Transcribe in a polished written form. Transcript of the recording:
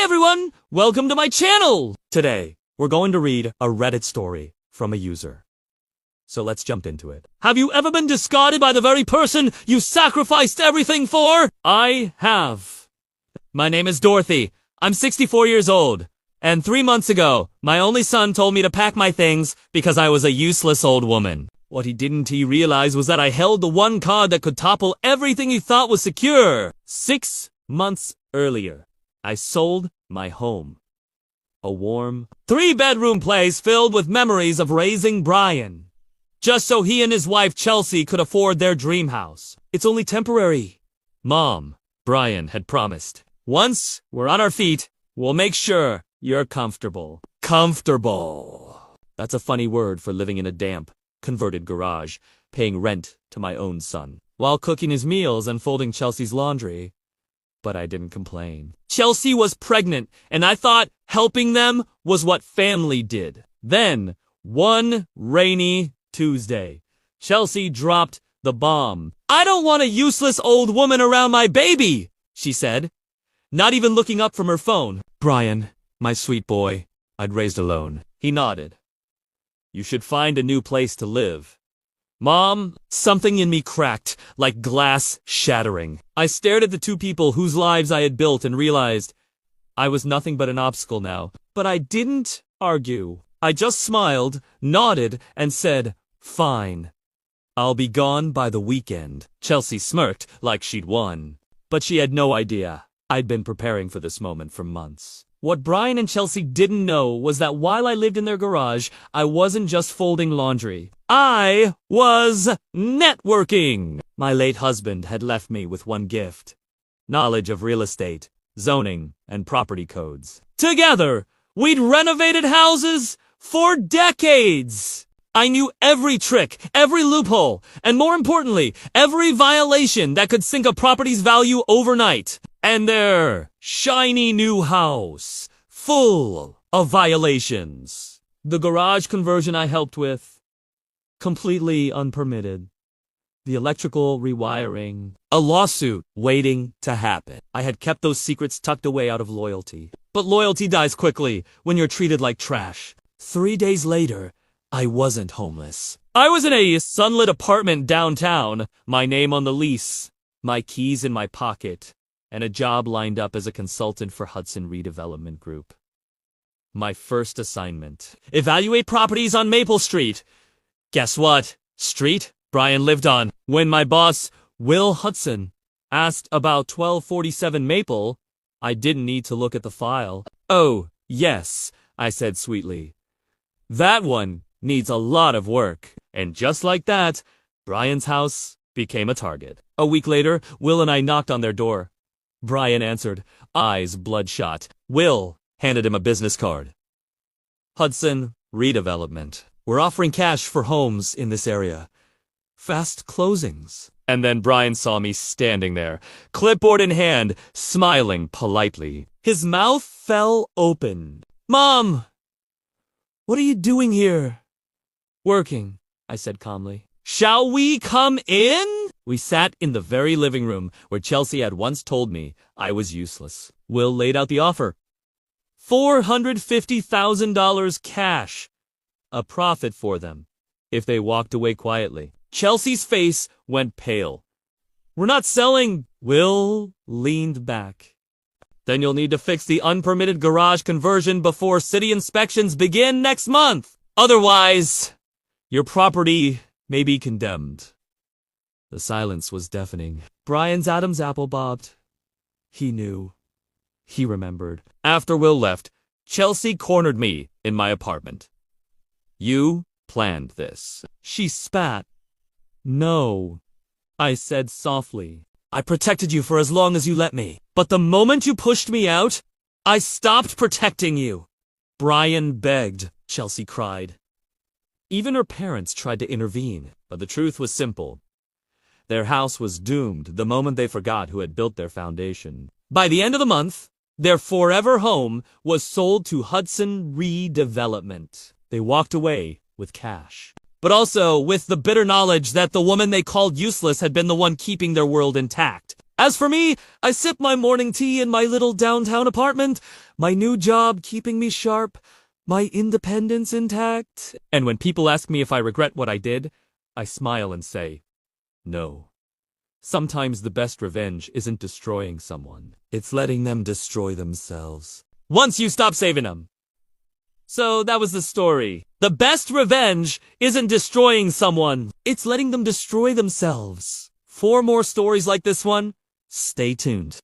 everyone! Welcome to my channel! Today, we're going to read a Reddit story from a user. So let's jump into it. Have you ever been discarded by the very person you sacrificed everything for? I have. My name is Dorothy. I'm 64 years old. And 3 months ago, my only son told me to pack my things because I was a useless old woman. What he didn't realize was that I held the one card that could topple everything he thought was secure. 6 months earlier, I sold my home. A warm, 3-bedroom place filled with memories of raising Brian. Just so he and his wife Chelsea could afford their dream house. It's only temporary. Mom, Brian had promised. Once we're on our feet, we'll make sure you're comfortable. Comfortable. That's a funny word for living in a damp, converted garage, paying rent to my own son, while cooking his meals and folding Chelsea's laundry. But I didn't complain. Chelsea was pregnant, and I thought helping them was what family did. Then, one rainy Tuesday, Chelsea dropped the bomb. I don't want a useless old woman around my baby, she said, not even looking up from her phone. Brian, my sweet boy, I'd raised alone. He nodded. You should find a new place to live. Mom, something in me cracked, like glass shattering. I stared at the two people whose lives I had built and realized I was nothing but an obstacle now. But I didn't argue. I just smiled, nodded, and said, fine. I'll be gone by the weekend. Chelsea smirked like she'd won. But she had no idea. I'd been preparing for this moment for months. What Brian and Chelsea didn't know was that while I lived in their garage, I wasn't just folding laundry. I was networking. My late husband had left me with one gift: knowledge of real estate, zoning, and property codes. Together, we'd renovated houses for decades. I knew every trick, every loophole, and more importantly, every violation that could sink a property's value overnight. And their shiny new house, full of violations. The garage conversion I helped with, completely unpermitted. The electrical rewiring, a lawsuit waiting to happen. I had kept those secrets tucked away out of loyalty. But loyalty dies quickly when you're treated like trash. 3 days later, I wasn't homeless. I was in a sunlit apartment downtown, my name on the lease, my keys in my pocket, and a job lined up as a consultant for Hudson Redevelopment Group. My first assignment: evaluate properties on Maple Street. Guess what street Brian lived on? When my boss, Will Hudson, asked about 1247 Maple, I didn't need to look at the file. Oh, yes, I said sweetly. That one needs a lot of work. And just like that, Brian's house became a target. A week later, Will and I knocked on their door. Brian answered, eyes bloodshot. Will handed him a business card. Hudson Redevelopment. We're offering cash for homes in this area. Fast closings. And then Brian saw me standing there, clipboard in hand, smiling politely. His mouth fell open. Mom, what are you doing here? Working, I said calmly. Shall we come in? We sat in the very living room where Chelsea had once told me I was useless. Will laid out the offer. $450,000 cash. A profit for them if they walked away quietly. Chelsea's face went pale. We're not selling. Will leaned back. Then you'll need to fix the unpermitted garage conversion before city inspections begin next month. Otherwise, your property may be condemned. The silence was deafening. Brian's Adam's apple bobbed. He knew. He remembered. After Will left, Chelsea cornered me in my apartment. You planned this. She spat. No, I said softly. I protected you for as long as you let me. But the moment you pushed me out, I stopped protecting you. Brian begged, Chelsea cried. Even her parents tried to intervene, but the truth was simple. Their house was doomed the moment they forgot who had built their foundation. By the end of the month, their forever home was sold to Hudson Redevelopment. They walked away with cash, but also with the bitter knowledge that the woman they called useless had been the one keeping their world intact. As for me, I sip my morning tea in my little downtown apartment, my new job keeping me sharp, my independence intact. And when people ask me if I regret what I did, I smile and say, no. Sometimes the best revenge isn't destroying someone. It's letting them destroy themselves. Once you stop saving them. So that was the story. The best revenge isn't destroying someone. It's letting them destroy themselves. 4 more stories like this one. Stay tuned.